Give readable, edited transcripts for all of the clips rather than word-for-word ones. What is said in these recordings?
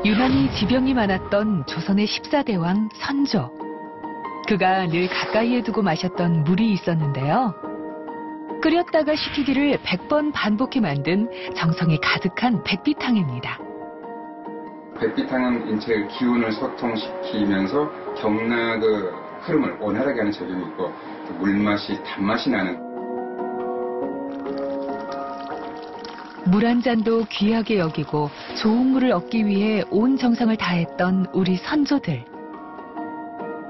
유난히 지병이 많았던 조선의 14대왕 선조. 그가 늘 가까이에 두고 마셨던 물이 있었는데요. 끓였다가 식히기를 100번 반복해 만든 정성이 가득한 백비탕입니다. 백비탕은 인체의 기운을 소통시키면서 경락의 흐름을 원활하게 하는 작용이 있고 물맛이 단맛이 나는 물 한 잔도 귀하게 여기고 좋은 물을 얻기 위해 온 정성을 다했던 우리 선조들.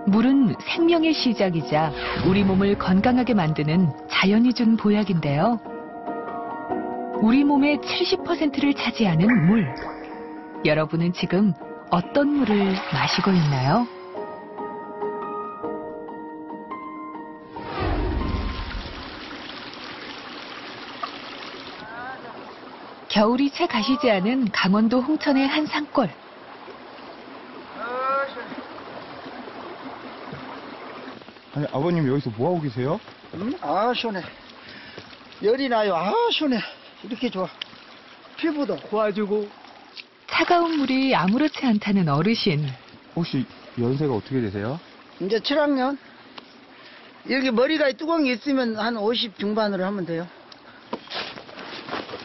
물은 생명의 시작이자 우리 몸을 건강하게 만드는 자연이 준 보약인데요. 우리 몸의 70%를 차지하는 물. 여러분은 지금 어떤 물을 마시고 있나요? 겨울이 채 가시지 않은 강원도 홍천의 한 산골. 아니, 아버님 여기서 뭐 하고 계세요? 아, 시원해. 열이 나요. 아, 시원해. 이렇게 좋아. 피부도 좋아지고. 차가운 물이 아무렇지 않다는 어르신. 혹시 연세가 어떻게 되세요? 이제 7학년. 여기 머리가 뚜껑이 있으면 한 50 중반으로 하면 돼요.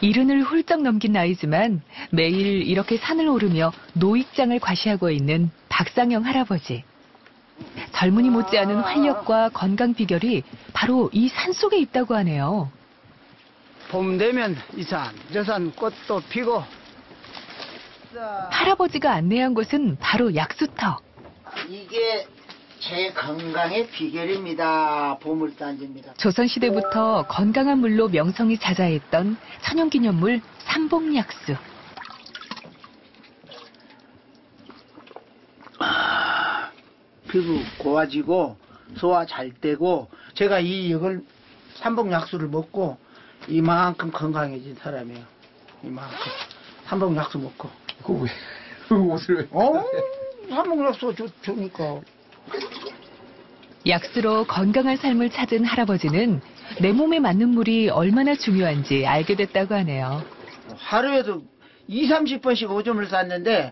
70을 훌쩍 넘긴 나이지만 매일 이렇게 산을 오르며 노익장을 과시하고 있는 박상영 할아버지. 젊은이 못지않은 활력과 건강 비결이 바로 이 산속에 있다고 하네요. 봄 되면 이 산, 저 산 꽃도 피고. 할아버지가 안내한 곳은 바로 약수터. 이게 제 건강의 비결입니다. 보물단지입니다. 조선시대부터 건강한 물로 명성이 자자했던 천연기념물 삼봉약수. 피부 고와지고 소화 잘 되고 제가 이걸 삼봉약수를 먹고 이만큼 건강해진 사람이에요. 이만큼 삼봉약수 먹고. 그거 왜? 그 옷을 왜? 삼봉약수가 좋으니까. 약수로 건강한 삶을 찾은 할아버지는 내 몸에 맞는 물이 얼마나 중요한지 알게 됐다고 하네요. 하루에도 20, 30번씩 오줌을 쌌는데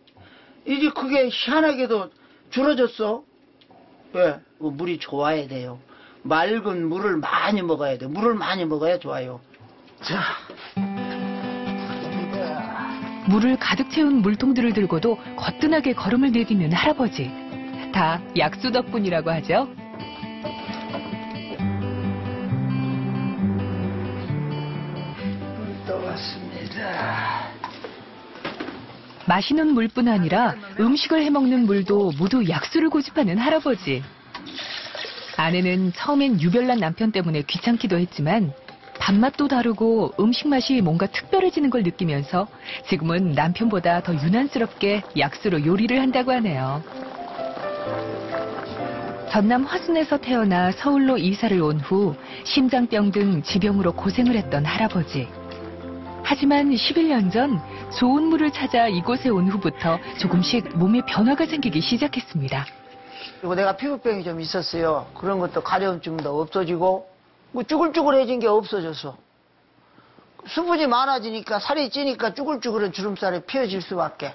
이제 그게 희한하게도 줄어졌어. 왜? 물이 좋아야 돼요. 맑은 물을 많이 먹어야 돼. 물을 많이 먹어야 좋아요. 자. 물을 가득 채운 물통들을 들고도 거뜬하게 걸음을 내딛는 할아버지. 다 약수 덕분이라고 하죠. 왔습니다. 마시는 물뿐 아니라 음식을 해먹는 물도 모두 약수를 고집하는 할아버지. 아내는 처음엔 유별난 남편 때문에 귀찮기도 했지만 밥맛도 다르고 음식 맛이 뭔가 특별해지는 걸 느끼면서 지금은 남편보다 더 유난스럽게 약수로 요리를 한다고 하네요. 전남 화순에서 태어나 서울로 이사를 온 후 심장병 등 지병으로 고생을 했던 할아버지. 하지만 11년 전 좋은 물을 찾아 이곳에 온 후부터 조금씩 몸에 변화가 생기기 시작했습니다. 그리고 내가 피부병이 좀 있었어요. 그런 것도 가려움증도 없어지고 뭐 쭈글쭈글해진 게 없어졌어. 수분이 많아지니까 살이 찌니까 쭈글쭈글한 주름살이 피어질 수밖에.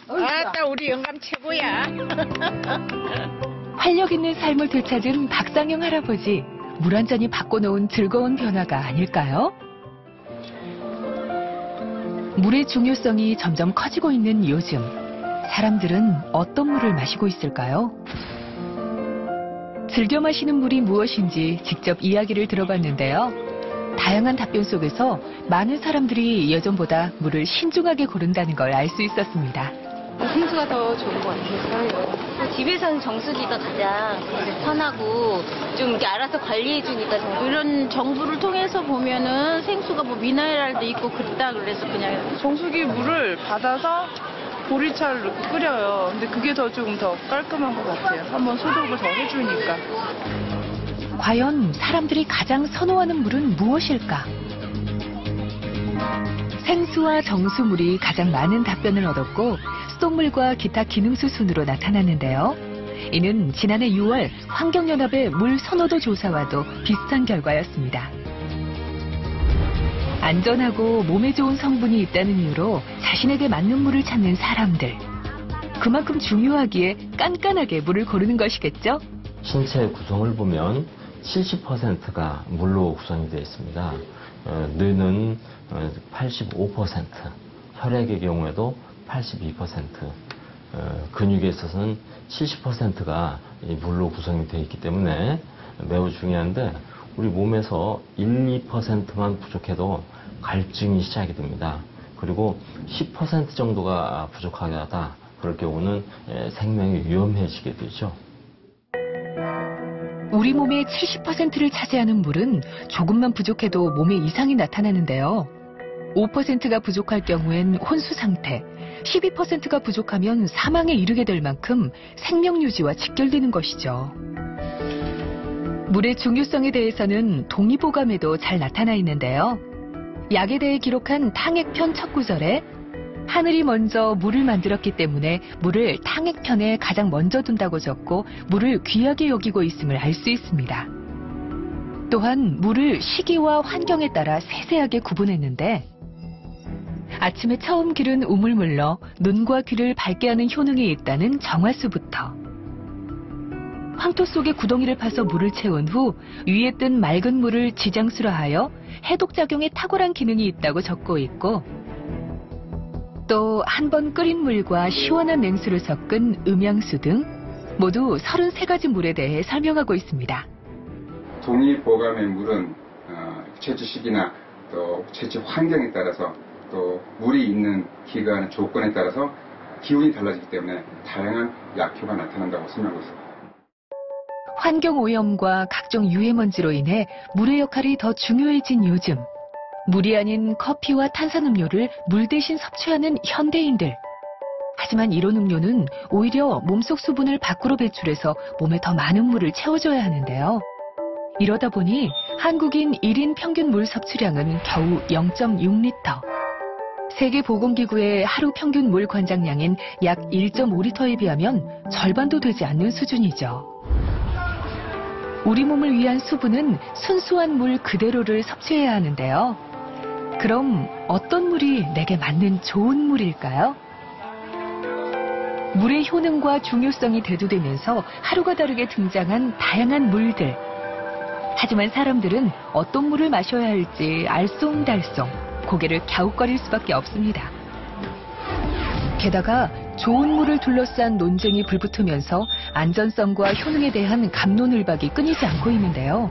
아따 우리 영감 최고야. 활력 있는 삶을 되찾은 박상영 할아버지. 물 한 잔이 바꿔놓은 즐거운 변화가 아닐까요? 물의 중요성이 점점 커지고 있는 요즘. 사람들은 어떤 물을 마시고 있을까요? 즐겨 마시는 물이 무엇인지 직접 이야기를 들어봤는데요. 다양한 답변 속에서 많은 사람들이 예전보다 물을 신중하게 고른다는 걸 알 수 있었습니다. 생수가 더 좋은 것 같아요. 집에서는 정수기가 가장 편하고 좀 이렇게 알아서 관리해주니까 이런 정부를 통해서 보면은 생수가 뭐 미네랄도 있고 그렇다 그래서 그냥 정수기 물을 받아서 보리차를 넣고 끓여요. 근데 그게 좀 더 깔끔한 것 같아요. 한번 소독을 더 해주니까. 과연 사람들이 가장 선호하는 물은 무엇일까? 생수와 정수물이 가장 많은 답변을 얻었고 수돗물과 기타 기능수 순으로 나타났는데요. 이는 지난해 6월 환경연합의 물 선호도 조사와도 비슷한 결과였습니다. 안전하고 몸에 좋은 성분이 있다는 이유로 자신에게 맞는 물을 찾는 사람들. 그만큼 중요하기에 깐깐하게 물을 고르는 것이겠죠? 신체 구성을 보면 70%가 물로 구성이 되어 있습니다. 뇌는 85%, 혈액의 경우에도 82%, 근육에 있어서는 70%가 물로 구성이 되어 있기 때문에 매우 중요한데 우리 몸에서 1, 2%만 부족해도 갈증이 시작이 됩니다. 그리고 10% 정도가 부족하다. 그럴 경우는 생명이 위험해지게 되죠. 우리 몸의 70%를 차지하는 물은 조금만 부족해도 몸에 이상이 나타나는데요. 5%가 부족할 경우엔 혼수 상태, 12%가 부족하면 사망에 이르게 될 만큼 생명 유지와 직결되는 것이죠. 물의 중요성에 대해서는 동의보감에도 잘 나타나 있는데요. 약에 대해 기록한 탕액편 첫 구절에 하늘이 먼저 물을 만들었기 때문에 물을 탕액편에 가장 먼저 둔다고 적고 물을 귀하게 여기고 있음을 알 수 있습니다. 또한 물을 시기와 환경에 따라 세세하게 구분했는데 아침에 처음 기른 우물물로 눈과 귀를 밝게 하는 효능이 있다는 정화수부터 황토 속에 구덩이를 파서 물을 채운 후 위에 뜬 맑은 물을 지장수로 하여 해독작용에 탁월한 기능이 있다고 적고 있고 또 한 번 끓인 물과 시원한 냉수를 섞은 음양수 등 모두 33가지 물에 대해 설명하고 있습니다. 동의보감의 물은 채취 시기나 또 채취 환경에 따라서 또 물이 있는 기간 조건에 따라서 기운이 달라지기 때문에 다양한 약효가 나타난다고 설명하고 있습니다. 환경오염과 각종 유해먼지로 인해 물의 역할이 더 중요해진 요즘. 물이 아닌 커피와 탄산음료를 물 대신 섭취하는 현대인들. 하지만 이런 음료는 오히려 몸속 수분을 밖으로 배출해서 몸에 더 많은 물을 채워줘야 하는데요. 이러다 보니 한국인 1인 평균 물 섭취량은 겨우 0.6리터. 세계보건기구의 하루 평균 물 관장량인 약 1.5리터에 비하면 절반도 되지 않는 수준이죠. 우리 몸을 위한 수분은 순수한 물 그대로를 섭취해야 하는데요. 그럼 어떤 물이 내게 맞는 좋은 물일까요? 물의 효능과 중요성이 대두되면서 하루가 다르게 등장한 다양한 물들. 하지만 사람들은 어떤 물을 마셔야 할지 알쏭달쏭 고개를 갸웃거릴 수밖에 없습니다. 게다가 좋은 물을 둘러싼 논쟁이 불붙으면서 안전성과 효능에 대한 갑론을박이 끊이지 않고 있는데요.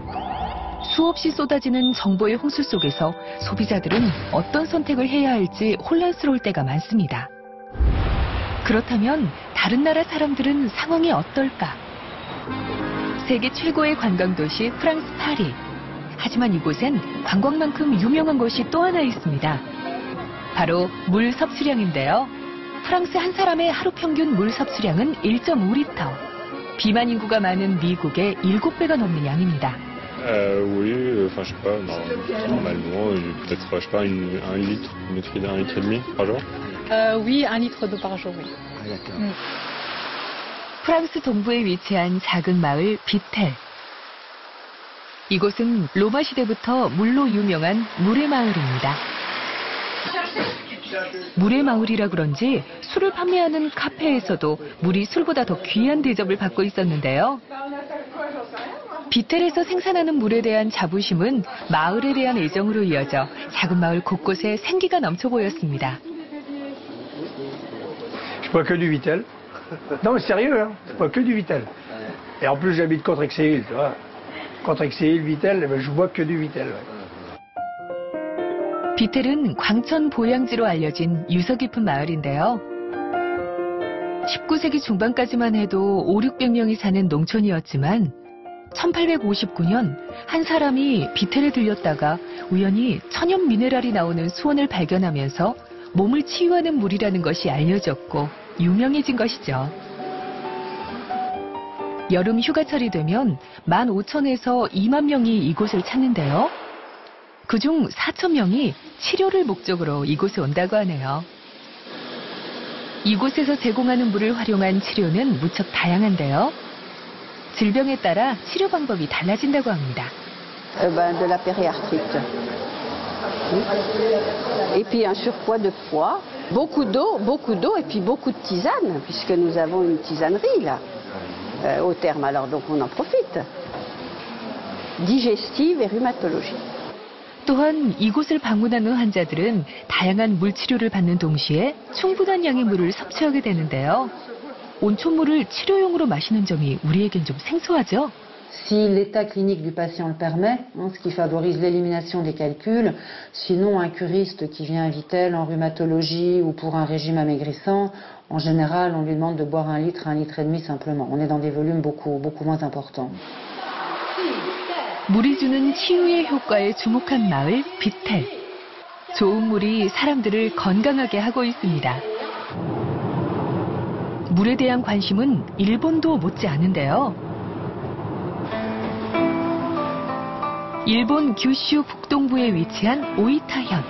수없이 쏟아지는 정보의 홍수 속에서 소비자들은 어떤 선택을 해야 할지 혼란스러울 때가 많습니다. 그렇다면 다른 나라 사람들은 상황이 어떨까? 세계 최고의 관광도시 프랑스 파리. 하지만 이곳엔 관광만큼 유명한 곳이 또 하나 있습니다. 바로 물 섭취량인데요. 프랑스 한 사람의 하루 평균 물 섭취량은 1.5리터. 비만 인구가 많은 미국의 7배가 넘는 양입니다. Oui, enfin je sais pas, normalement, peut-être, je sais pas, 1 litre, une bouteille d'1 litre et demi par jour. Oui, 1 litre d'eau par jour, oui. 프랑스 동부에 위치한 작은 마을 비텔. 이곳은 로마 시대부터 물로 유명한 물의 마을입니다. 물의 마을이라 그런지 술을 판매하는 카페에서도 물이 술보다 더 귀한 대접을 받고 있었는데요. 비텔에서 생산하는 물에 대한 자부심은 마을에 대한 애정으로 이어져 작은 마을 곳곳에 생기가 넘쳐 보였습니다. Je bois que du Vitel. Non mais sérieux, hein. Je bois que du Vitel. Et en plus j'habite Contrexéville, tu vois. Contrexéville, Vitel, eh ben, je bois que du Vitel. Ouais. 비텔은 광천 보양지로 알려진 유서 깊은 마을인데요. 19세기 중반까지만 해도 5, 600명이 사는 농촌이었지만 1859년 한 사람이 비텔에 들렸다가 우연히 천연 미네랄이 나오는 수원을 발견하면서 몸을 치유하는 물이라는 것이 알려졌고 유명해진 것이죠. 여름 휴가철이 되면 15,000에서 2만 명이 이곳을 찾는데요. 그중 4,000명이 치료를 목적으로 이곳에 온다고 하네요. 이곳에서 제공하는 물을 활용한 치료는 무척 다양한데요. 질병에 따라 치료 방법이 달라진다고 합니다. De la périarthrite. Et puis un surpoids de poids. Beaucoup d'eau et puis beaucoup de tisane, puisque nous avons une tisanerie là, au terme. Alors donc on en profite. Digestive et rhumatologie. 또한 이곳을 방문하는 환자들은 다양한 물치료를 받는 동시에 충분한 양의 물을 섭취하게 되는데요. 온천물을 치료용으로 마시는 점이 우리에겐 좀 생소하죠? Si l'état clinique du patient le permet, ce qui favorise l'élimination des calculs, sinon un curiste qui vient à Vittel en rhumatologie ou pour un régime amaigrissant, en général on lui demande de boire 1 litre, 1 litre et demi simplement. On est dans des volumes beaucoup moins importants. 물이 주는 치유의 효과에 주목한 마을 비텔. 좋은 물이 사람들을 건강하게 하고 있습니다. 물에 대한 관심은 일본도 못지 않은데요. 일본 규슈 북동부에 위치한 오이타현.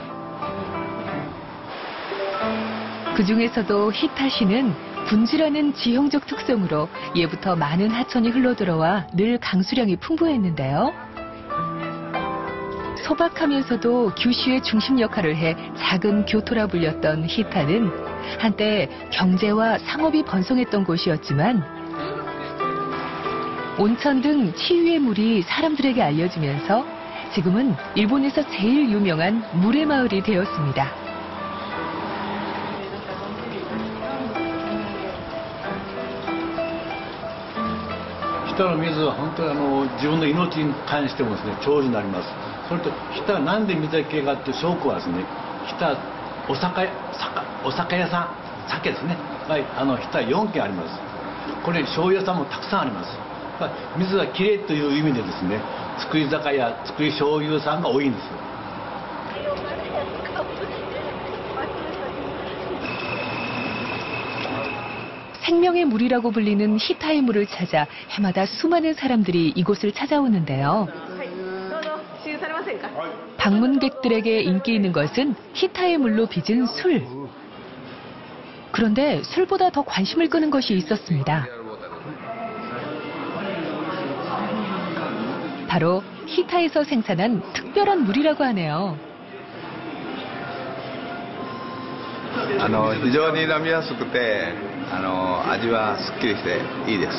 그 중에서도 히타시는 분지라는 지형적 특성으로 예부터 많은 하천이 흘러들어와 늘 강수량이 풍부했는데요. 소박하면서도 규슈의 중심 역할을 해 작은 교토라 불렸던 히타는 한때 경제와 상업이 번성했던 곳이었지만 온천 등 치유의 물이 사람들에게 알려지면서 지금은 일본에서 제일 유명한 물의 마을이 되었습니다. 日田の水は本当に自分の命に関してもですね、長寿になります。それと日田はなんで水系かっていう証拠はですね、日田お酒屋さん、酒ですね。はい、日田4軒あります。これ醤油屋さんもたくさんあります。水がきれいという意味でですね、造り酒屋、造り醤油さんが多いんですよ。 생명의 물이라고 불리는 히타의 물을 찾아 해마다 수많은 사람들이 이곳을 찾아오는데요. 방문객들에게 인기 있는 것은 히타의 물로 빚은 술. 그런데 술보다 더 관심을 끄는 것이 있었습니다. 바로 히타에서 생산한 특별한 물이라고 하네요. 非常に飲みやすくて味はすっきりしていいです。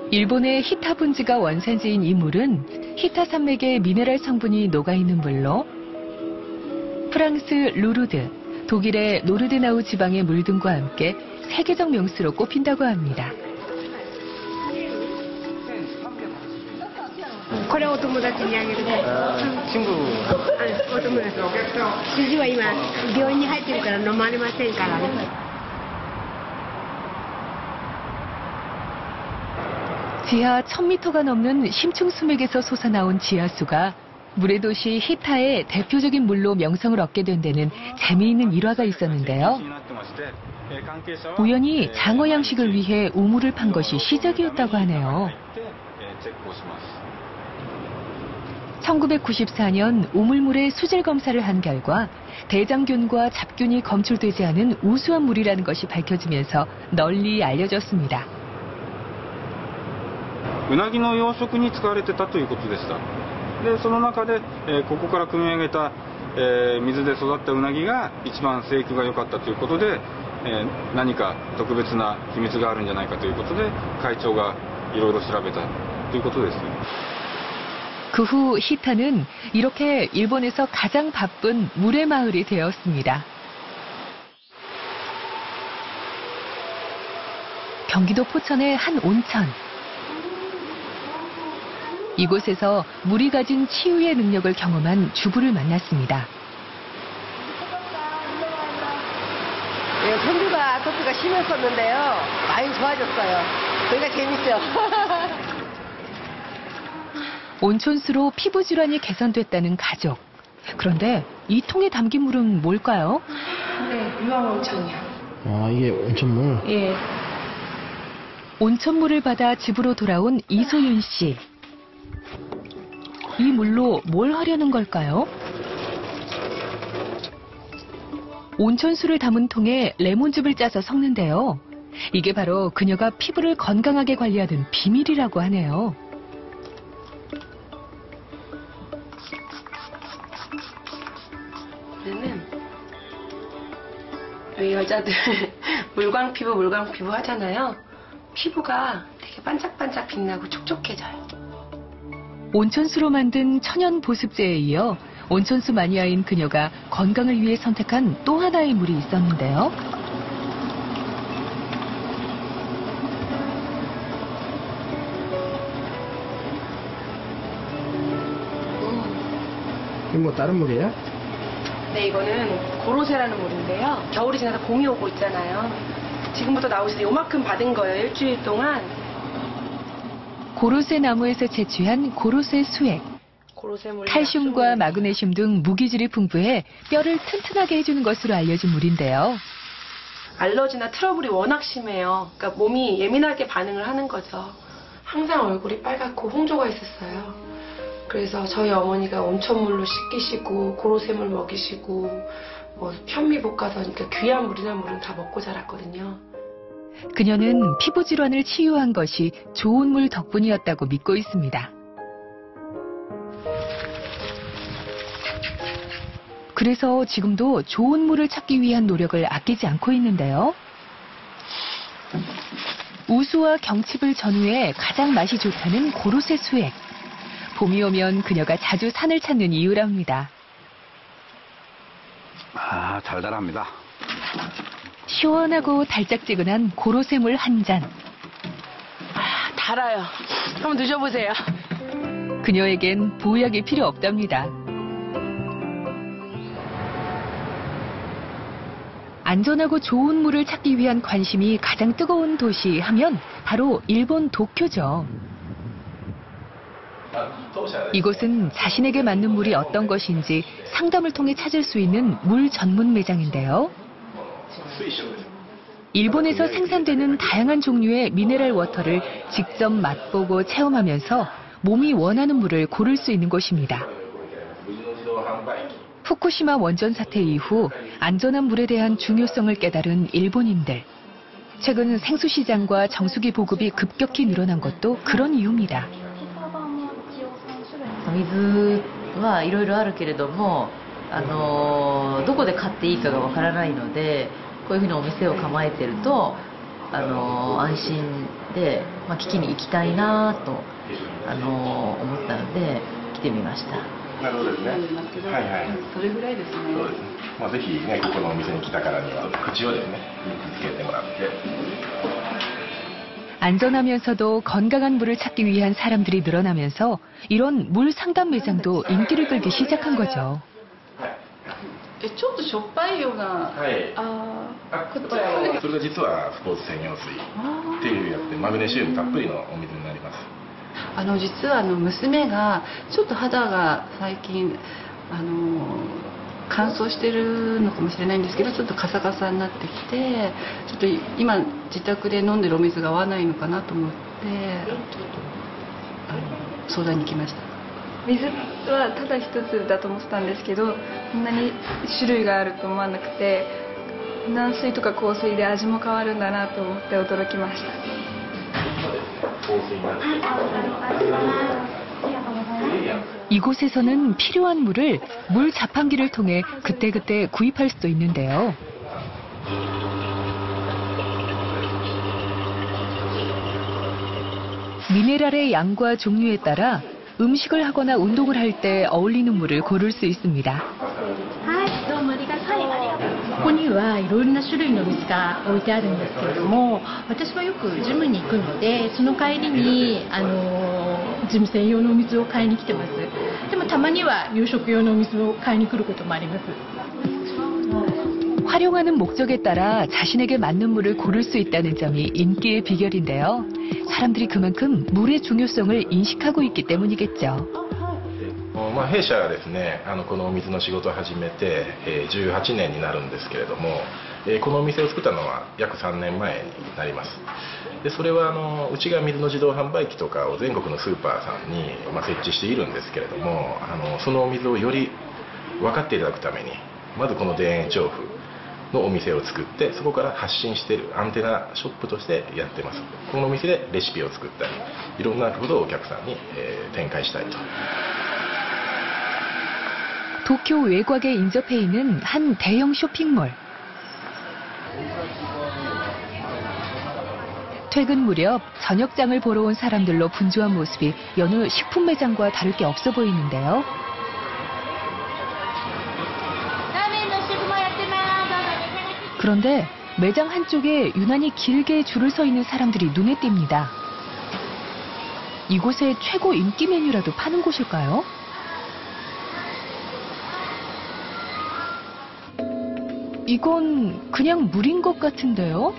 일본의 히타 분지가 원산지인 이 물은 히타 산맥의 미네랄 성분이 녹아있는 물로 프랑스 루르드, 독일의 노르데나우 지방의 물 등과 함께 세계적 명수로 꼽힌다고 합니다. これお友達にあげるね。친구. お友達。主は今病院に入ってるから飲まれませんからね。 지하 1000m가 넘는 심층 수맥에서 솟아나온 지하수가 물의 도시 히타의 대표적인 물로 명성을 얻게 된 데는 재미있는 일화가 있었는데요. 우연히 장어 양식을 위해 우물을 판 것이 시작이었다고 하네요. 1994년 우물물의 수질 검사를 한 결과 대장균과 잡균이 검출되지 않은 우수한 물이라는 것이 밝혀지면서 널리 알려졌습니다. うなぎの養殖に使われてたということでした。で、その中で、ここから汲み上げた、水で育ったうなぎが一番生育が良かったということで、何か特別な秘密があるんじゃないかということで会長がいろいろ調べたということです。 그 후 히타는 이렇게 일본에서 가장 바쁜 물의 마을이 되었습니다. 경기도 포천의 한 온천. 이곳에서 물이 가진 치유의 능력을 경험한 주부를 만났습니다. 예, 손주가 아토피가 심했었는데요. 많이 좋아졌어요. 그러니까 재밌죠. 온천수로 피부 질환이 개선됐다는 가족. 그런데 이 통에 담긴 물은 뭘까요? 네, 유황온천이요. 아, 이게 온천물? 예. 온천물을 받아 집으로 돌아온 이소윤 씨. 이 물로 뭘 하려는 걸까요? 온천수를 담은 통에 레몬즙을 짜서 섞는데요. 이게 바로 그녀가 피부를 건강하게 관리하는 비밀이라고 하네요. 저희 여자들 물광 피부 하잖아요. 피부가 되게 반짝반짝 빛나고 촉촉해져요. 온천수로 만든 천연 보습제에 이어 온천수 마니아인 그녀가 건강을 위해 선택한 또 하나의 물이 있었는데요. 이거 뭐 다른 물이야? 네, 이거는 고로쇠라는 물인데요. 겨울이 지나서 봄이 오고 있잖아요. 지금부터 나오실 때 요만큼 받은 거예요. 일주일 동안. 고로쇠 나무에서 채취한 고로쇠 수액. 칼슘과 마그네슘 등 무기질이 풍부해 뼈를 튼튼하게 해주는 것으로 알려진 물인데요. 알러지나 트러블이 워낙 심해요. 그러니까 몸이 예민하게 반응을 하는 거죠. 항상 얼굴이 빨갛고 홍조가 있었어요. 그래서 저희 어머니가 온천물로 씻기시고 고로쇠물 먹이시고 뭐 현미볶아서니까 귀한 물이나 물은 다 먹고 자랐거든요. 그녀는 피부 질환을 치유한 것이 좋은 물 덕분이었다고 믿고 있습니다. 그래서 지금도 좋은 물을 찾기 위한 노력을 아끼지 않고 있는데요. 우수와 경칩을 전후해 가장 맛이 좋다는 고로쇠 수액. 봄이 오면 그녀가 자주 산을 찾는 이유랍니다. 아, 달달합니다. 시원하고 달짝지근한 고로쇠물 한 잔. 달아요. 한번 드셔보세요. 그녀에겐 보약이 필요 없답니다. 안전하고 좋은 물을 찾기 위한 관심이 가장 뜨거운 도시 하면 바로 일본 도쿄죠. 이곳은 자신에게 맞는 물이 어떤 것인지 상담을 통해 찾을 수 있는 물 전문 매장인데요. 일본에서 생산되는 다양한 종류의 미네랄 워터를 직접 맛보고 체험하면서 몸이 원하는 물을 고를 수 있는 곳입니다. 후쿠시마 원전 사태 이후 안전한 물에 대한 중요성을 깨달은 일본인들. 최근 생수시장과 정수기 보급이 급격히 늘어난 것도 그런 이유입니다. 水はいろいろあるけれども、どこで買っていいかがわからないので、こういうふうにお店を構えてると、安心で、聞きに行きたいなと、思ったので来てみました。なるほどですね。はいはい。それぐらいですね。そうですね。ぜひね、ここのお店に来たからには口をですね、見つけてもらって。 안전하면서도 건강한 물을 찾기 위한 사람들이 늘어나면서 이런 물 상담 매장도 인기를 끌기 시작한 거죠. ちょっとしょっぱいような。はい。それが実はスポーツ専用水っていうやつでマグネシウムたっぷりのお水になります。実は娘がちょっと肌が最近乾燥してるのかもしれないんですけど、ちょっとカサカサになってきて、ちょっと今自宅で飲んでるお水が合わないのかなと思って相談に来ました。水はただ一つだと思ってたんですけど、こんなに種類があると思わなくて、軟水とか硬水で味も変わるんだなと思って驚きました。 이곳에서는 필요한 물을 물 자판기를 통해 그때그때 구입할 수도 있는데요. 미네랄의 양과 종류에 따라 음식을 하거나 운동을 할 때 어울리는 물을 고를 수 있습니다. ここにはいろいろな種類の水が置いてあるんですけれども、私はよくジムに行くので、その帰りにジム専用のお水を買いに来てます。でもたまには夕食用のお水を買いに来ることもあります。 활용하는 목적에 따라 자신에게 맞는 물을 고를 수 있다는 점이 인기의 비결인데요. 사람들이 그만큼 물의 중요성을 인식하고 있기 때문이겠죠. 弊社がですね、このお水の仕事を始めて、18年になるんですけれども、このお店を作ったのは約3年前になります。でそれはうちが水の自動販売機とかを全国のスーパーさんに、設置しているんですけれども、そのお水をより分かっていただくために、まずこの田園調布のお店を作って、そこから発信しているアンテナショップとしてやってます。このお店でレシピを作ったり、いろんなことをお客さんに、展開したいと。 도쿄 외곽에 인접해 있는 한 대형 쇼핑몰. 퇴근 무렵 저녁장을 보러 온 사람들로 분주한 모습이 여느 식품 매장과 다를 게 없어 보이는데요. 그런데 매장 한쪽에 유난히 길게 줄을 서 있는 사람들이 눈에 띕니다. 이곳의 최고 인기 메뉴라도 파는 곳일까요? 이건 그냥 물인 것 같은데요?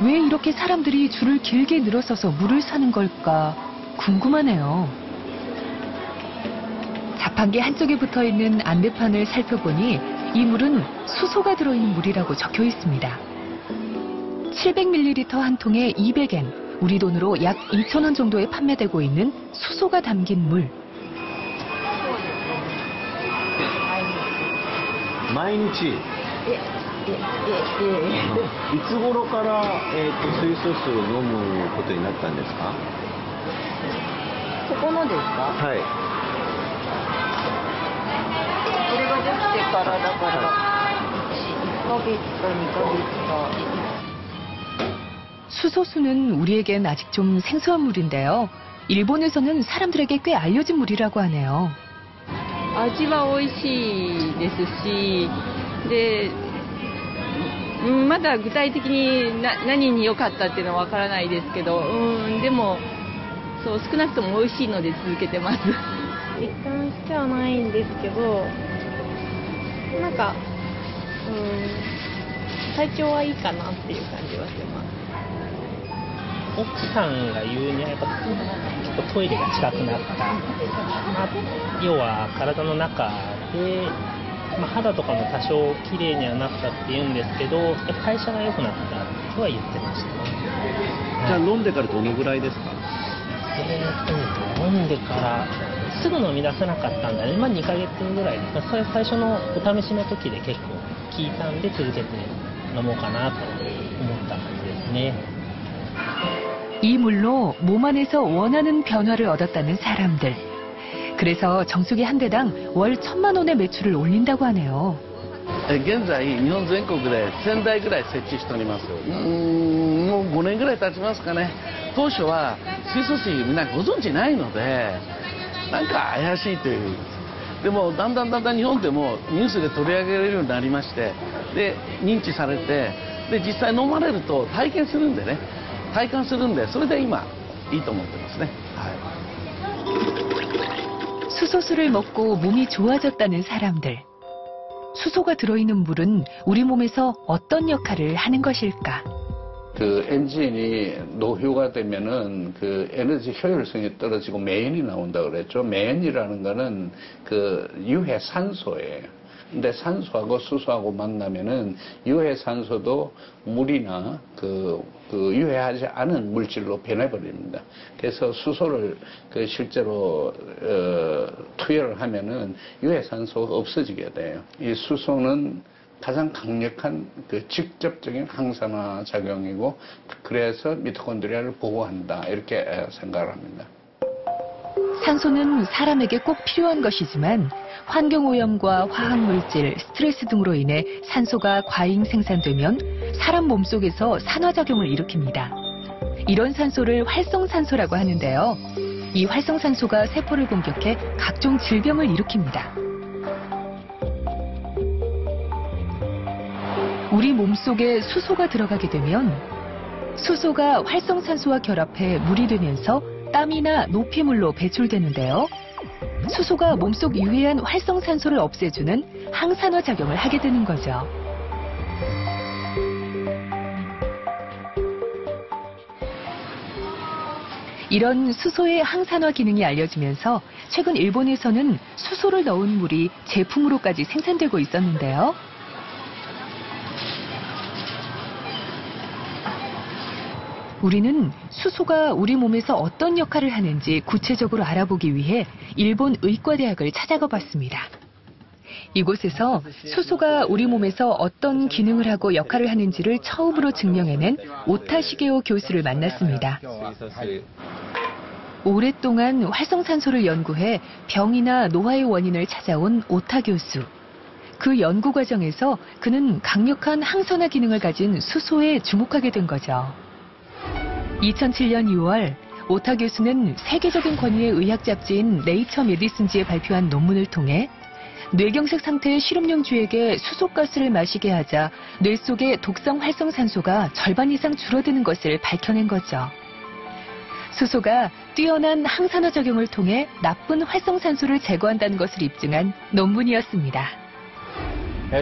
왜 이렇게 사람들이 줄을 길게 늘어서서 물을 사는 걸까 궁금하네요. 자판기 한쪽에 붙어있는 안내판을 살펴보니 이 물은 수소가 들어있는 물이라고 적혀 있습니다. 700ml 한 통에 200엔, 우리 돈으로 약 2,000원 정도에 판매되고 있는 수소가 담긴 물. 毎日いつ頃から、水素水を飲むことになったんですか？ここのですか？はい。これができてからだから、1ヶ月か2ヶ月か。 수소수는 우리에겐 아직 좀 생소한 물인데요. 일본에서는 사람들에게 꽤 알려진 물이라고 하네요. 味は美味しいですし、でまだ具体的に何に良かったっていうのはわからないですけど、でもそう少なくとも美味しいので続けてます。一貫してはないんですけど、なんか体調はいいかなっていう感じはしてます。奥さんが言うにはやっぱ結構トイレが近くなった、要は体の中で、肌とかも多少綺麗にはなったって言うんですけど、やっぱ代謝が良くなったとは言ってました。じゃあ飲んでからどのぐらいですか？飲んでからすぐ飲み出せなかったんだね、2ヶ月ぐらい、最初のお試しの時で結構効いたんで続けて飲もうかなと思った感じですね。 이 물로 몸 안에서 원하는 변화를 얻었다는 사람들. 그래서 정수기 한 대당 월 1,000만 원의 매출을 올린다고 하네요. 現在日本全国で1000台ぐらい設置しております。もう5年ぐらい経ちますかね。当初は水素水みんなご存知ないので、なんか怪しいという。でもだんだん日本でもニュースで取り上げられるようになりまして、で認知されて、で実際飲まれると体験するんでね。 体感するんで、それで今いいと思ってますね。はい。 수소수를 먹고 몸이 좋아졌다는 사람들. 수소가 들어있는 물은 우리 몸에서 어떤 역할을 하는 것일까? 그 엔진이 노후가 되면은 그 에너지 효율성이 떨어지고 매연이 나온다 그랬죠. 매연이라는 거는 그 유해 산소예요. 근데 산소하고 수소하고 만나면은 유해 산소도 물이나 그 유해하지 않은 물질로 변해버립니다. 그래서 수소를 그 실제로 투여를 하면은 유해 산소가 없어지게 돼요. 이 수소는 가장 강력한 그 직접적인 항산화 작용이고, 그래서 미토콘드리아를 보호한다 이렇게 생각을 합니다. 산소는 사람에게 꼭 필요한 것이지만 환경오염과 화학물질, 스트레스 등으로 인해 산소가 과잉 생산되면 사람 몸속에서 산화작용을 일으킵니다. 이런 산소를 활성산소라고 하는데요. 이 활성산소가 세포를 공격해 각종 질병을 일으킵니다. 우리 몸속에 수소가 들어가게 되면 수소가 활성산소와 결합해 물이 되면서 땀이나 노폐물로 배출되는데요. 수소가 몸속 유해한 활성산소를 없애주는 항산화 작용을 하게 되는 거죠. 이런 수소의 항산화 기능이 알려지면서 최근 일본에서는 수소를 넣은 물이 제품으로까지 생산되고 있었는데요. 우리는 수소가 우리 몸에서 어떤 역할을 하는지 구체적으로 알아보기 위해 일본 의과대학을 찾아가 봤습니다. 이곳에서 수소가 우리 몸에서 어떤 기능을 하고 역할을 하는지를 처음으로 증명해낸 오타 시게오 교수를 만났습니다. 오랫동안 활성산소를 연구해 병이나 노화의 원인을 찾아온 오타 교수. 그 연구 과정에서 그는 강력한 항산화 기능을 가진 수소에 주목하게 된 거죠. 2007년 2월 오타 교수는 세계적인 권위의 의학 잡지인 네이처 메디슨지에 발표한 논문을 통해 뇌경색 상태의 실험용 쥐에게 수소가스를 마시게 하자 뇌 속의 독성 활성산소가 절반 이상 줄어드는 것을 밝혀낸 거죠. 수소가 뛰어난 항산화 작용을 통해 나쁜 활성산소를 제거한다는 것을 입증한 논문이었습니다.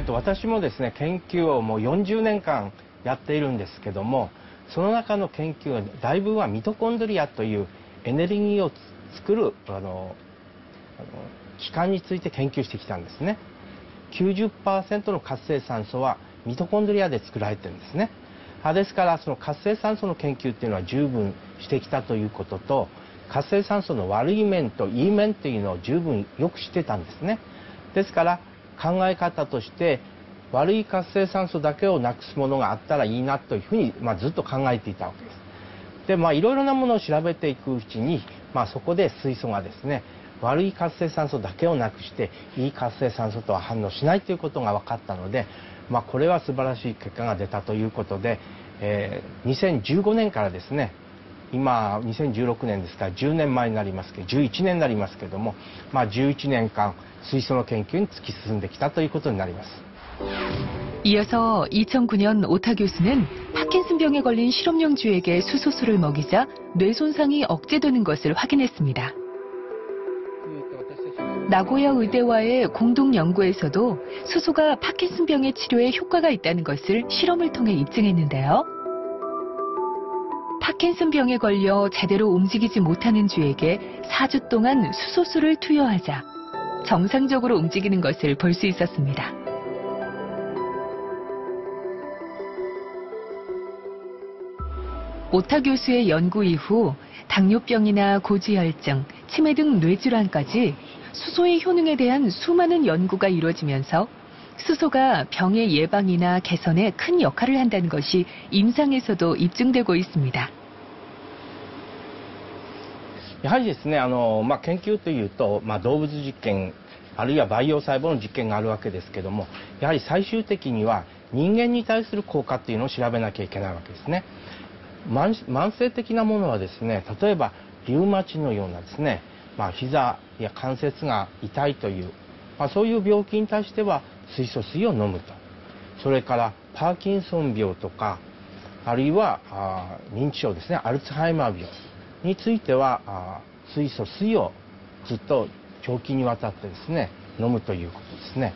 私もですね、研究をもう40年間やっているんですけども、その中の研究は大部分はミトコンドリアというエネルギーを作る器官について研究してきたんですね。90% の活性酸素はミトコンドリアで作られてるんですね。ですからその活性酸素の研究っていうのは十分してきたということと、活性酸素の悪い面といい面っていうのを十分よく知ってたんですね。ですから考え方として悪い活性酸素だけをなくすものがあったらいいなというふうに、ずっと考えていたわけです。で、いろいろなものを調べていくうちに、そこで水素がですね、悪い活性酸素だけをなくしていい活性酸素とは反応しないということが分かったので、これは素晴らしい結果が出たということで、2015年からですね、今2016年ですから10年前になりますけど、11年になりますけども、11年間水素の研究に突き進んできたということになります。 이어서 2009년 오타 교수는 파킨슨병에 걸린 실험용 쥐에게 수소수를 먹이자 뇌 손상이 억제되는 것을 확인했습니다. 나고야 의대와의 공동 연구에서도 수소가 파킨슨병의 치료에 효과가 있다는 것을 실험을 통해 입증했는데요. 파킨슨병에 걸려 제대로 움직이지 못하는 쥐에게 4주 동안 수소수를 투여하자 정상적으로 움직이는 것을 볼 수 있었습니다. 오타 교수의 연구 이후 당뇨병이나 고지혈증, 치매 등 뇌질환까지 수소의 효능에 대한 수많은 연구가 이루어지면서 수소가 병의 예방이나 개선에 큰 역할을 한다는 것이 임상에서도 입증되고 있습니다. やはりですね、研究というと、動物実験あるいは培養細胞の実験があるわけですけども、やはり最終的には人間に対する効果っていうのを調べなきゃいけないわけですね。慢性的なものはですね、例えばリウマチのようなですね、膝や関節が痛いという、そういう病気に対しては水素水を飲むと。それからパーキンソン病とか、あるいは認知症ですね、アルツハイマー病については水素水をずっと長期にわたってですね、飲むということですね。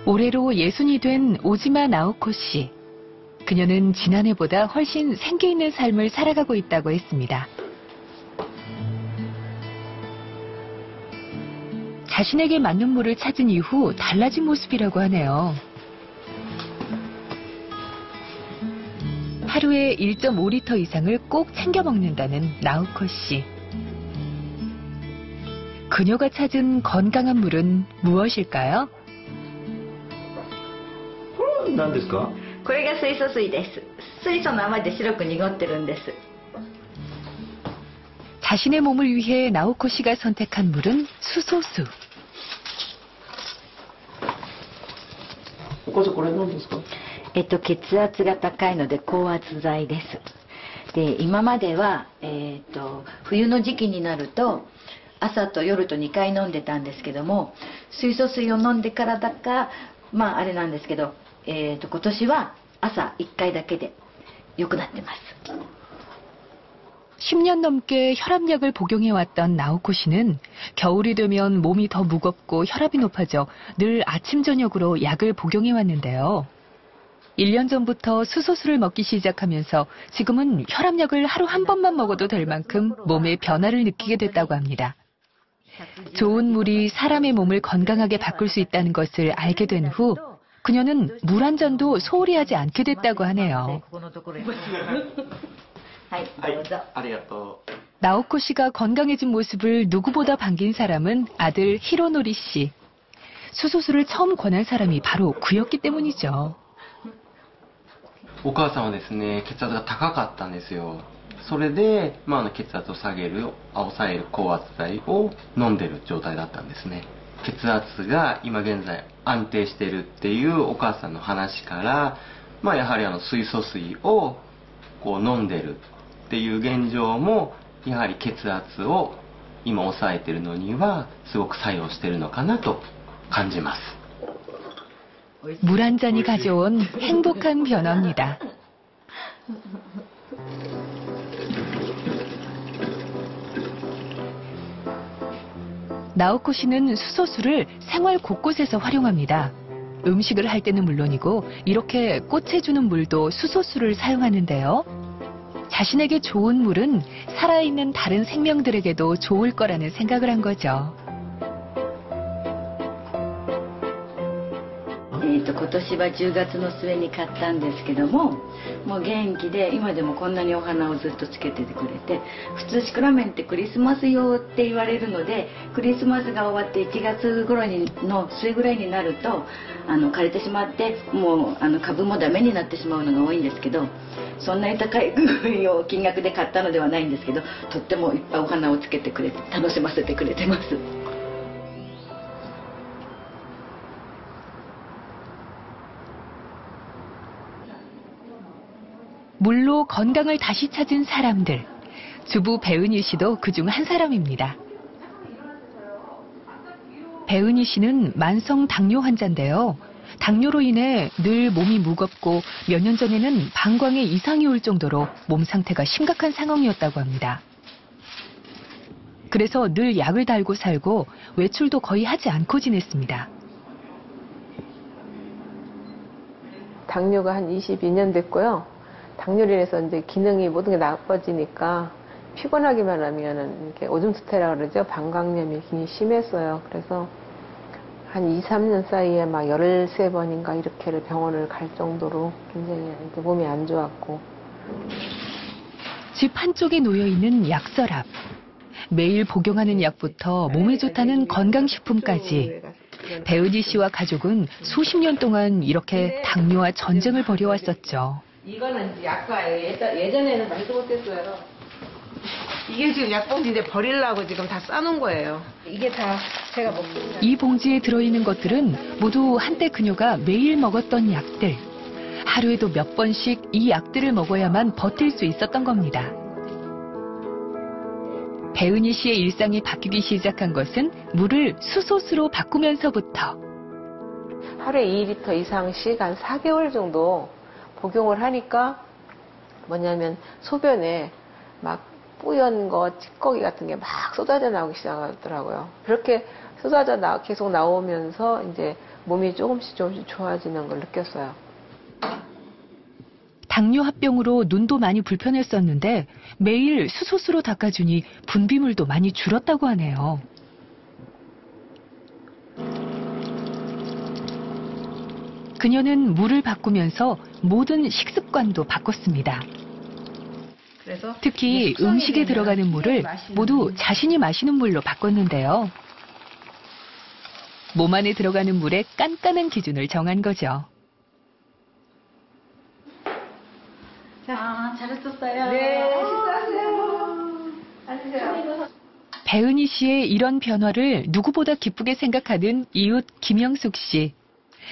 올해로 60이 된 오지마 나오코 씨. 그녀는 지난해보다 훨씬 생기 있는 삶을 살아가고 있다고 했습니다. 자신에게 맞는 물을 찾은 이후 달라진 모습이라고 하네요. 하루에 1.5리터 이상을 꼭 챙겨 먹는다는 나오코 씨. 그녀가 찾은 건강한 물은 무엇일까요? 何ですか？これが水素水です。水素の泡で白く濁ってるんです。 자신의 몸을 위해 나오코 씨가 선택한 물은 수소수. お母さんこれ何ですか？血圧が高いので高圧剤です。で、今までは冬の時期になると朝と夜と2回飲んでたんですけども、水素水を飲んでからだかあれなんですけど。 今年は朝1回だけで良くなってます。 10년 넘게 혈압약을 복용해왔던 나오코 씨는 겨울이 되면 몸이 더 무겁고 혈압이 높아져 늘 아침 저녁으로 약을 복용해왔는데요. 1년 전부터 수소수를 먹기 시작하면서 지금은 혈압약을 하루 한 번만 먹어도 될 만큼 몸에 변화를 느끼게 됐다고 합니다. 좋은 물이 사람의 몸을 건강하게 바꿀 수 있다는 것을 알게 된 후 그녀는 물 한 잔도 소홀히 하지 않게 됐다고 하네요. 나오코 씨가 건강해진 모습을 누구보다 반긴 사람은 아들 히로노리 씨. 수소수를 처음 권한 사람이 바로 그였기 때문이죠. お母さんはですね、血圧が高かったんですよ。それで、血圧を下げる、抑える高圧剤を飲んでる状態だったんですね。血圧が今現在安定してるっていうお母さんの話から、やはり水素水をこう飲んでるっていう現状も、やはり血圧を今抑えてるのにはすごく作用してるのかなと感じます。 물 한 잔이 가져온 행복한 변화입니다. 나오코 씨는 수소수를 생활 곳곳에서 활용합니다. 음식을 할 때는 물론이고 이렇게 꽃에 주는 물도 수소수를 사용하는데요. 자신에게 좋은 물은 살아있는 다른 생명들에게도 좋을 거라는 생각을 한 거죠. 今年は10月の末に買ったんですけども、もう元気で今でもこんなにお花をずっとつけててくれて、普通シクラメンってクリスマス用って言われるので、クリスマスが終わって1月頃の末ぐらいになると枯れてしまって、もう株もダメになってしまうのが多いんですけど、そんなに高い金額で買ったのではないんですけど、とってもいっぱいお花をつけてくれて楽しませてくれてます。 물로 건강을 다시 찾은 사람들. 주부 배은희 씨도 그중 한 사람입니다. 배은희 씨는 만성 당뇨 환자인데요. 당뇨로 인해 늘 몸이 무겁고 몇 년 전에는 방광에 이상이 올 정도로 몸 상태가 심각한 상황이었다고 합니다. 그래서 늘 약을 달고 살고 외출도 거의 하지 않고 지냈습니다. 당뇨가 한 22년 됐고요. 당뇨로 인해서 이제 기능이 모든 게 나빠지니까 피곤하기만 하면은 이렇게 오줌 수태라 그러죠. 방광염이 굉장히 심했어요. 그래서 한 2, 3년 사이에 막 13번인가 이렇게를 병원을 갈 정도로 굉장히 몸이 안 좋았고. 집 한쪽에 놓여있는 약서랍. 매일 복용하는 약부터 몸에 좋다는 건강식품까지. 배은희 씨와 가족은 수십 년 동안 이렇게 당뇨와 전쟁을 벌여왔었죠. 이거는 이제 약과예요. 예전에는 말도 못했어요. 이게 지금 약봉지인데 버리려고 지금 다 싸놓은 거예요. 이게 다 제가 먹습니다. 이 봉지에 들어있는 것들은 모두 한때 그녀가 매일 먹었던 약들. 하루에도 몇 번씩 이 약들을 먹어야만 버틸 수 있었던 겁니다. 배은희 씨의 일상이 바뀌기 시작한 것은 물을 수소수로 바꾸면서부터. 하루에 2리터 이상씩 한 4개월 정도 복용을 하니까 뭐냐면 소변에 막 뿌연 거, 찌꺼기 같은 게 막 쏟아져 나오기 시작하더라고요. 그렇게 쏟아져 계속 나오면서 이제 몸이 조금씩 좋아지는 걸 느꼈어요. 당뇨 합병으로 눈도 많이 불편했었는데 매일 수소수로 닦아주니 분비물도 많이 줄었다고 하네요. 그녀는 물을 바꾸면서 모든 식습관도 바꿨습니다. 특히 음식에 들어가는 물을 모두 자신이 마시는 물로 바꿨는데요. 몸 안에 들어가는 물의 깐깐한 기준을 정한 거죠. 자, 잘했었어요. 네, 식사하세요. 앉으세요. 배은희 씨의 이런 변화를 누구보다 기쁘게 생각하는 이웃 김영숙 씨.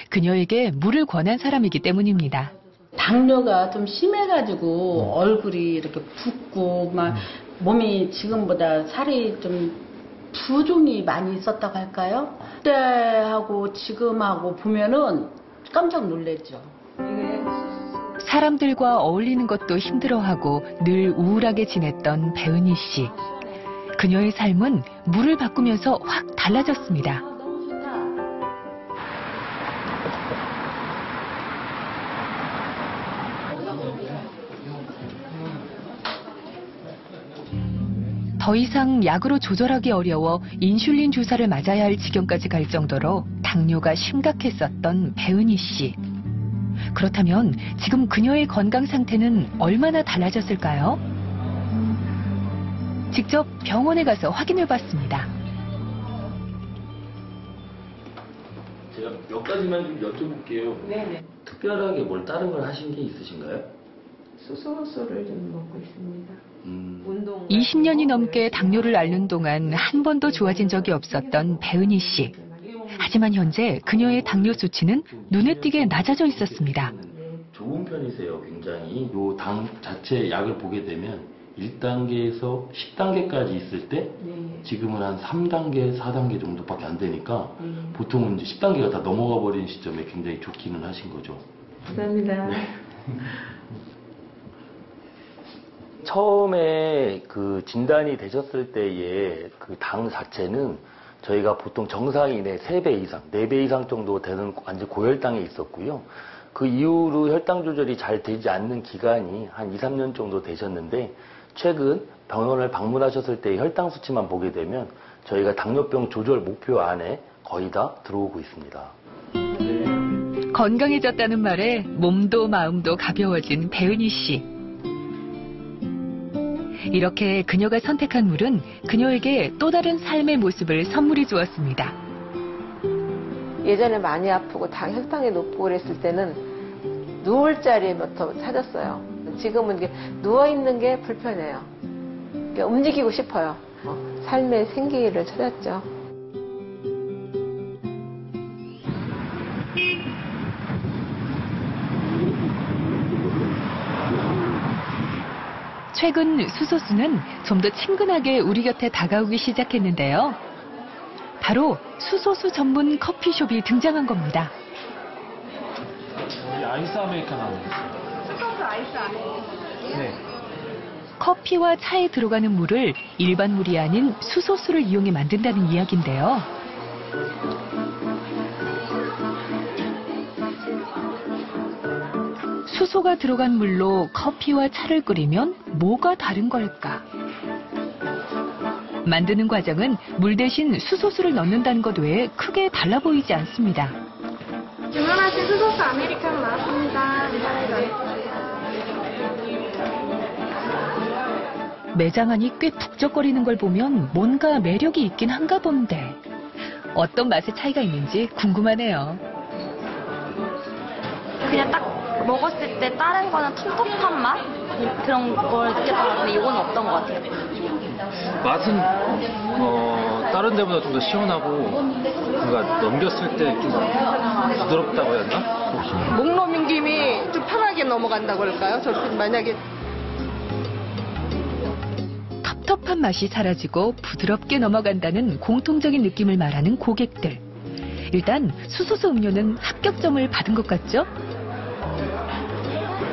그녀에게 물을 권한 사람이기 때문입니다. 당뇨가 좀 심해가지고 얼굴이 이렇게 붓고 막 몸이 지금보다 살이 좀 부종이 많이 있었다고 할까요? 그때하고 지금하고 보면은 깜짝 놀랐죠. 사람들과 어울리는 것도 힘들어하고 늘 우울하게 지냈던 배은희 씨. 그녀의 삶은 물을 바꾸면서 확 달라졌습니다. 더 이상 약으로 조절하기 어려워 인슐린 주사를 맞아야 할 지경까지 갈 정도로 당뇨가 심각했었던 배은희 씨. 그렇다면 지금 그녀의 건강 상태는 얼마나 달라졌을까요? 직접 병원에 가서 확인해 봤습니다. 제가 몇 가지만 좀 여쭤볼게요. 네네. 특별하게 뭘 다른 걸 하신 게 있으신가요? 수소수를 좀 먹고 있습니다. 운동 20년이 넘게 당뇨를 앓는 동안 한 번도 좋아진 적이 없었던 배은희 씨. 하지만 현재 그녀의 당뇨 수치는 눈에 띄게 낮아져 있었습니다. 좋은 편이세요, 굉장히. 요 당 자체 약을 보게 되면 1단계에서 10단계까지 있을 때 지금은 한 3단계, 4단계 정도밖에 안 되니까 보통은 이제 10단계가 다 넘어가 버리는 시점에 굉장히 좋기는 하신 거죠. 감사합니다. 처음에 그 진단이 되셨을 때의 그 당 자체는 저희가 보통 정상인의 3배 이상, 4배 이상 정도 되는 완전 고혈당에 있었고요. 그 이후로 혈당 조절이 잘 되지 않는 기간이 한 2, 3년 정도 되셨는데 최근 병원을 방문하셨을 때 혈당 수치만 보게 되면 저희가 당뇨병 조절 목표 안에 거의 다 들어오고 있습니다. 건강해졌다는 말에 몸도 마음도 가벼워진 배은희 씨. 이렇게 그녀가 선택한 물은 그녀에게 또 다른 삶의 모습을 선물해 주었습니다. 예전에 많이 아프고 혈당이 높고 그랬을 때는 누울 자리부터 찾았어요. 지금은 이게 누워있는 게 불편해요. 그러니까 움직이고 싶어요. 삶의 생기를 찾았죠. 최근 수소수는 좀 더 친근하게 우리 곁에 다가오기 시작했는데요. 바로 수소수 전문 커피숍이 등장한 겁니다. 아이스 아메리카노. 수소수 아이스 아메리카노. 네. 커피와 차에 들어가는 물을 일반 물이 아닌 수소수를 이용해 만든다는 이야기인데요. 수소가 들어간 물로 커피와 차를 끓이면 뭐가 다른 걸까? 만드는 과정은 물 대신 수소수를 넣는다는 것 외에 크게 달라 보이지 않습니다. 주문하신 수소수 아메리카노 나왔습니다. 매장 안이 꽤 북적거리는 걸 보면 뭔가 매력이 있긴 한가 본데 어떤 맛의 차이가 있는지 궁금하네요. 그냥 딱 먹었을 때 다른 거는 텁텁한 맛? 그런 걸 느꼈던 데 이건 어떤 것 같아요? 맛은 다른 데보다 좀 더 시원하고 뭔가 넘겼을 때 좀 부드럽다고 해야 하나? 목 넘김이 좀 편하게 넘어간다고 할까요? 저렇게 만약에 텁텁한 맛이 사라지고 부드럽게 넘어간다는 공통적인 느낌을 말하는 고객들. 일단 수소수 음료는 합격점을 받은 것 같죠?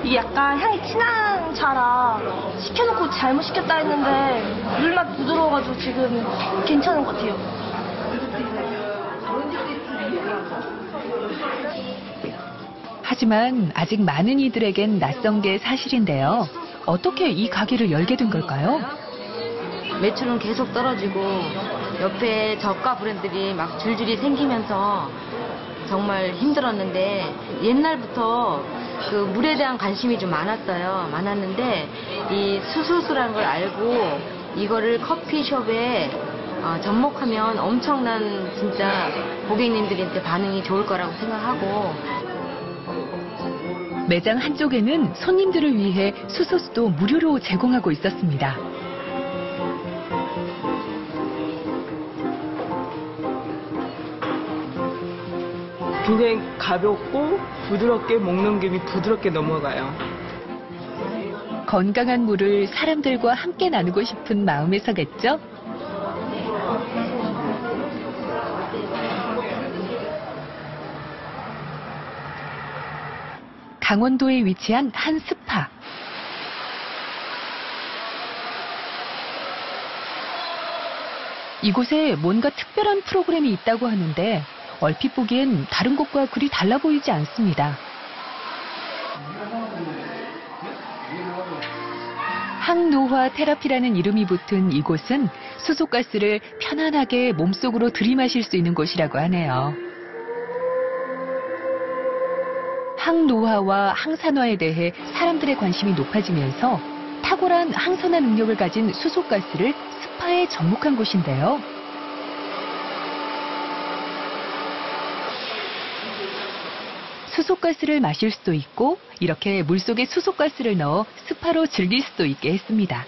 이게 약간 향이 진한 차라 시켜놓고 잘못 시켰다 했는데 물맛 부드러워가지고 지금 괜찮은 것 같아요. 하지만 아직 많은 이들에겐 낯선 게 사실인데요. 어떻게 이 가게를 열게 된 걸까요? 매출은 계속 떨어지고 옆에 저가 브랜드들이 막 줄줄이 생기면서 정말 힘들었는데 옛날부터 그 물에 대한 관심이 좀 많았는데 이 수소수라는 걸 알고 이거를 커피숍에 접목하면 엄청난 진짜 고객님들한테 반응이 좋을 거라고 생각하고 매장 한쪽에는 손님들을 위해 수소수도 무료로 제공하고 있었습니다. 굉장히 가볍고 부드럽게 먹는 김이 부드럽게 넘어가요. 건강한 물을 사람들과 함께 나누고 싶은 마음에서겠죠? 강원도에 위치한 한 스파. 이곳에 뭔가 특별한 프로그램이 있다고 하는데 얼핏 보기엔 다른 곳과 그리 달라 보이지 않습니다. 항노화 테라피라는 이름이 붙은 이곳은 수소가스를 편안하게 몸속으로 들이마실 수 있는 곳이라고 하네요. 항노화와 항산화에 대해 사람들의 관심이 높아지면서 탁월한 항산화 능력을 가진 수소가스를 스파에 접목한 곳인데요. 수소가스를 마실 수도 있고 이렇게 물속에 수소가스를 넣어 스파로 즐길 수도 있게 했습니다.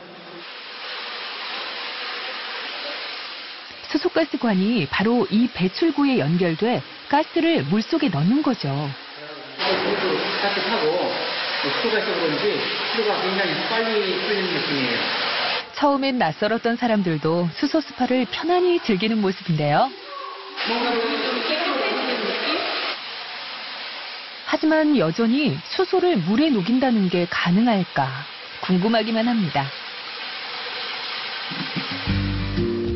수소가스관이 바로 이 배출구에 연결돼 가스를 물속에 넣는 거죠. 가스 타고 수소가 있어 그런지 피로가 굉장히 빨리 풀리는 느낌이에요. 처음엔 낯설었던 사람들도 수소 스파를 편안히 즐기는 모습인데요. 뭔가 좀 깨끗해지는 느낌? 하지만 여전히 수소를 물에 녹인다는 게 가능할까 궁금하기만 합니다.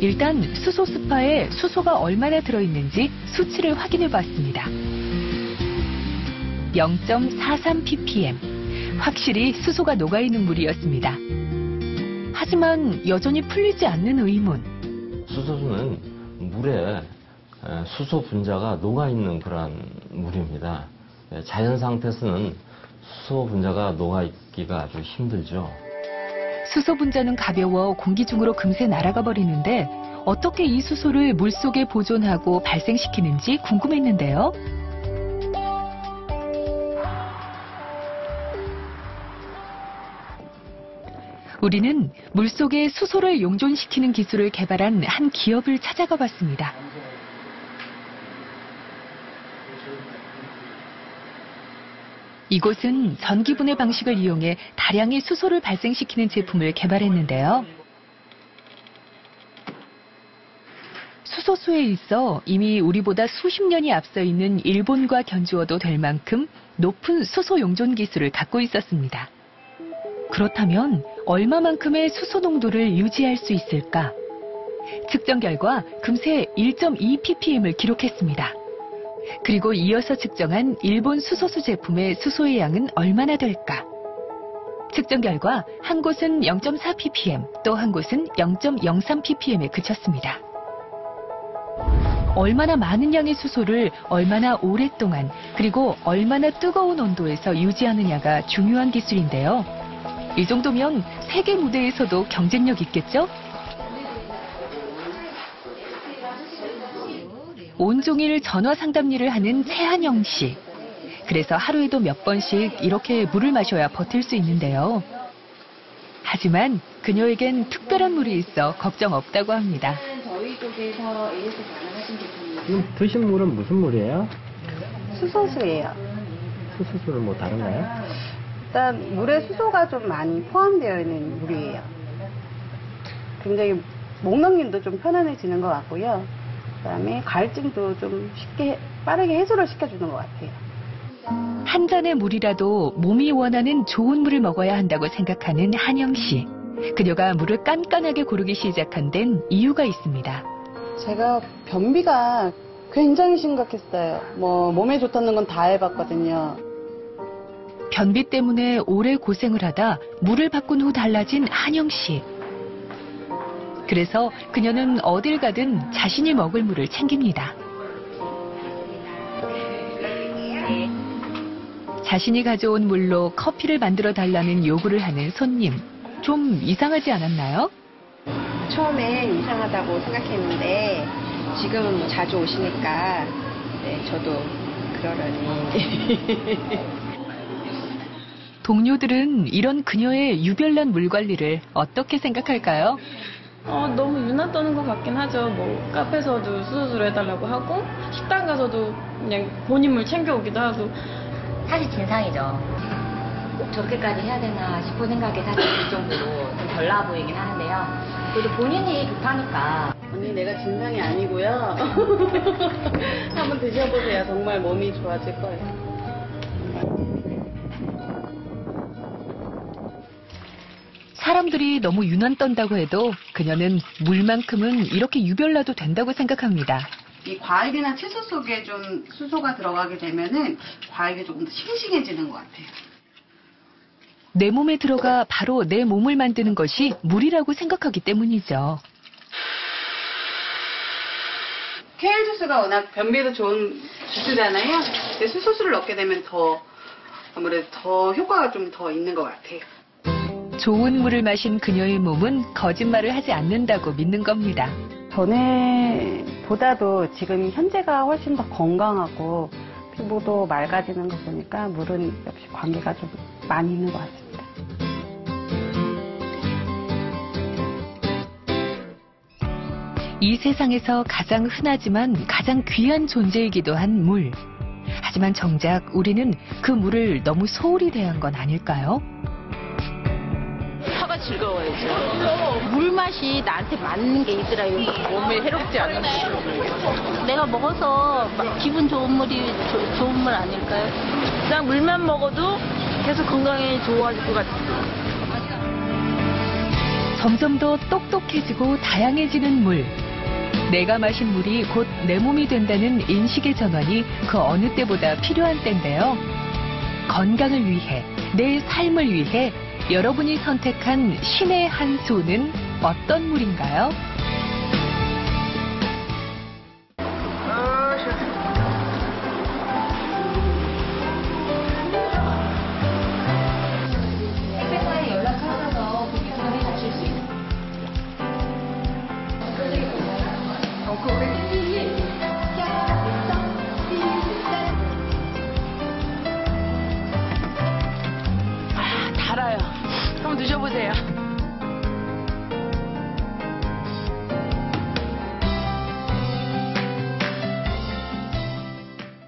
일단 수소 스파에 수소가 얼마나 들어있는지 수치를 확인해 봤습니다. 0.43ppm. 확실히 수소가 녹아있는 물이었습니다. 하지만 여전히 풀리지 않는 의문. 수소수는 물에 수소 분자가 녹아있는 그런 물입니다. 자연 상태에서는 수소 분자가 녹아있기가 아주 힘들죠. 수소 분자는 가벼워 공기 중으로 금세 날아가 버리는데 어떻게 이 수소를 물속에 보존하고 발생시키는지 궁금했는데요. 우리는 물속에 수소를 용존시키는 기술을 개발한 한 기업을 찾아가 봤습니다. 이곳은 전기분해 방식을 이용해 다량의 수소를 발생시키는 제품을 개발했는데요. 수소수에 있어 이미 우리보다 수십 년이 앞서 있는 일본과 견주어도 될 만큼 높은 수소 용존 기술을 갖고 있었습니다. 그렇다면 얼마만큼의 수소 농도를 유지할 수 있을까? 측정 결과 금세 1.2ppm을 기록했습니다. 그리고 이어서 측정한 일본 수소수 제품의 수소의 양은 얼마나 될까? 측정 결과 한 곳은 0.4ppm, 또 한 곳은 0.03ppm에 그쳤습니다. 얼마나 많은 양의 수소를 얼마나 오랫동안 그리고 얼마나 뜨거운 온도에서 유지하느냐가 중요한 기술인데요. 이 정도면 세계 무대에서도 경쟁력 있겠죠? 온종일 전화 상담 일을 하는 최한영 씨. 그래서 하루에도 몇 번씩 이렇게 물을 마셔야 버틸 수 있는데요. 하지만 그녀에겐 특별한 물이 있어 걱정 없다고 합니다. 저희 쪽에서 AS 가능하신 제품이 지금 드신 물은 무슨 물이에요? 수소수예요. 수소수는 뭐 다른가요? 일단 물에 수소가 좀 많이 포함되어 있는 물이에요. 굉장히 목 넘김도 좀 편안해지는 것 같고요. 그다음에 갈증도 좀 쉽게 빠르게 해소를 시켜주는 것 같아요. 한 잔의 물이라도 몸이 원하는 좋은 물을 먹어야 한다고 생각하는 한영 씨. 그녀가 물을 깐깐하게 고르기 시작한 데는 이유가 있습니다. 제가 변비가 굉장히 심각했어요. 몸에 좋다는 건 다 해봤거든요. 변비 때문에 오래 고생을 하다 물을 바꾼 후 달라진 한영 씨. 그래서 그녀는 어딜 가든 자신이 먹을 물을 챙깁니다. 자신이 가져온 물로 커피를 만들어 달라는 요구를 하는 손님. 좀 이상하지 않았나요? 처음엔 이상하다고 생각했는데 지금 자주 오시니까 저도 그러려니. 동료들은 이런 그녀의 유별난 물 관리를 어떻게 생각할까요? 너무 유난 떠는 것 같긴 하죠. 카페에서도 수소수로 해달라고 하고 식당 가서도 그냥 본인 물 챙겨오기도 하고. 사실 진상이죠. 꼭 저렇게까지 해야 되나 싶은 생각이 사실 들 정도로 좀 덜 나아 보이긴 하는데요. 그래도 본인이 좋다니까. 언니 내가 진상이 아니고요. 한번 드셔보세요. 정말 몸이 좋아질 거예요. 사람들이 너무 유난 떤다고 해도 그녀는 물만큼은 이렇게 유별나도 된다고 생각합니다. 이 과일이나 채소 속에 좀 수소가 들어가게 되면은 과일이 조금 더 싱싱해지는 것 같아요. 내 몸에 들어가 바로 내 몸을 만드는 것이 물이라고 생각하기 때문이죠. 케일 주스가 워낙 변비에도 좋은 주스잖아요. 근데 수소수를 넣게 되면 아무래도 더 효과가 좀 더 있는 것 같아요. 좋은 물을 마신 그녀의 몸은 거짓말을 하지 않는다고 믿는 겁니다. 전에보다도 지금 현재가 훨씬 더 건강하고 피부도 맑아지는 거 보니까 물은 역시 관계가 좀 많이 있는 것 같습니다. 이 세상에서 가장 흔하지만 가장 귀한 존재이기도 한 물. 하지만 정작 우리는 그 물을 너무 소홀히 대한 건 아닐까요? 혀가 즐거워야죠. 물 맛이 나한테 맞는 게 있더라고요. 몸에 해롭지 않은 내가 먹어서 기분 좋은 물이 좋은 물 아닐까요? 그냥 물만 먹어도 계속 건강에 좋아질 것 같아요. 점점 더 똑똑해지고 다양해지는 물. 내가 마신 물이 곧 내 몸이 된다는 인식의 전환이 그 어느 때보다 필요한 때인데요. 건강을 위해, 내 삶을 위해 여러분이 선택한 신의 한 수는 어떤 물인가요? 회사에 연락하셔서 고객 전해주실 수 있어요. 달아요. 한번 드셔보세요.